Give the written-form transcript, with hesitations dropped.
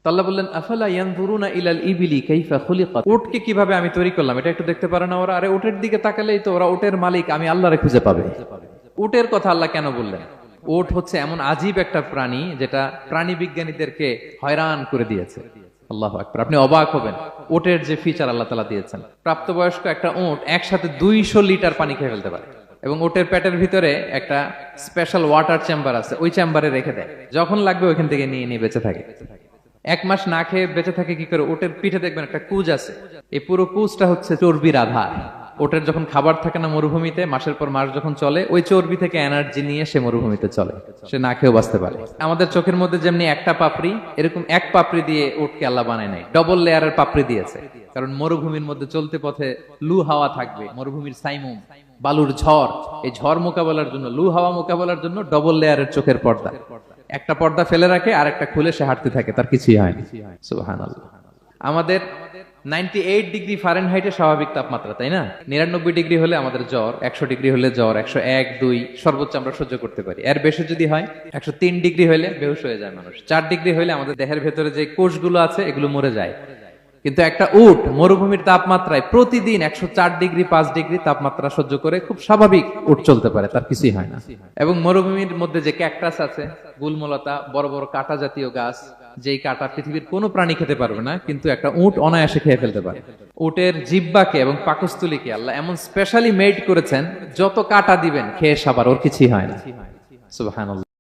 তো আল্লাহ বললেন, আফালা ইয়ানজুরুনা ইলাল ইবিলি কাইফা খুলিকাত, উটকে কিভাবে আমি তৈরি করলাম এটা একটু দেখতে পারে না ওরা? আরে উটের দিকে তাকালেই তো ওরা উটের মালিক আমি আল্লাহরে খুঁজে পাবে। উটের কথা আল্লাহ কেন বললেন? উট হচ্ছে এমন আজীব একটা প্রাণী যেটা প্রাণী বিজ্ঞানীদেরকে হয়রান করে দিয়েছে। আল্লাহু আকবার, আপনি অবাক হবেন উটের যে ফিচার আল্লাহ তাআলা দিয়েছেন। প্রাপ্তবয়স্ক একটা উট একসাথে 200 লিটার পানি খেয়ে ফেলতে পারে, এবং ওটের পেটের ভিতরে একটা স্পেশাল ওয়াটার চেম্বার আছে, ওই চেম্বারে রেখে দেয়, যখন লাগবে ওইখান থেকে নিয়ে নিয়ে বেঁচে থাকে। 1 মাস না খেয়ে বেঁচে থাকে কি করে? ওটের পিঠে দেখবেন একটা কুজ আছে, এই পুরো কুজটা হচ্ছে চর্বির আধার। ওটের যখন খাবার থাকে না মরুভূমিতে, মাসের পর মাস যখন চলে, ওই চর্বি থেকে এনার্জি নিয়ে সে মরুভূমিতে চলে, সে না খেয়েও বাঁচতে পারে। আমাদের চোখের মধ্যে যেমনি একটা পাপড়ি, এরকম এক পাপড়ি দিয়ে উটকে আল্লাহ বানায় নাই, ডবল লেয়ারের পাপড়ি দিয়েছে। কারণ মরুভূমির মধ্যে চলতে পথে লু হাওয়া থাকবে, মরুভূমির সাইমুম, বালুর ঝড়, এই ঝড় মোকাবেলার জন্য, লু হাওয়া মোকাবেলার জন্য ডবল লেয়ারের চোখের পর্দা। একটা পর্দা ফেলে রাখে আর একটা খুলে সে হাঁটতে থাকে, তার কিছুই হয় না। সুবহানাল্লাহ। আমাদের 98 ডিগ্রি ফারেনহাইটের স্বাভাবিক তাপমাত্রা, তাই না? 99 ডিগ্রি হলে আমাদের জ্বর, 100 ডিগ্রি হলে জ্বর, 101, 2 সর্বোচ্চ আমরা সহ্য করতে পারি। এর বেশি যদি হয়, 103 ডিগ্রি হলে বেহুশ হয়ে যায় মানুষ। 4 ডিগ্রি হলে আমাদের দেহের ভেতরে যে কোষগুলো আছে এগুলো মরে যায়। কিন্তু একটা উট মরুভূমির তাপমাত্রায় প্রতিদিন 104 ডিগ্রি 5 ডিগ্রি তাপমাত্রা সহ্য করে খুব স্বাভাবিক উট চলতে পারে, তার কিছুই হয় না। এবং মরুভূমির মধ্যে যে ক্যাকটাস আছে, গুলমলতা, বড় বড় কাঁটা জাতীয় গাছ, যেই কাঁটা পৃথিবীর কোনো প্রাণী খেতে পারবে না, কিন্তু একটা উট অনায়াসে খেয়ে ফেলতে পারে। উটের জিহ্বাকে এবং পাকস্থলীকে আল্লাহ এমন স্পেশালি মেড করেছেন, যত কাঁটা দিবেন খেয়ে সাবার, ওর কিছুই হয় না। সুবহানাল্লাহ।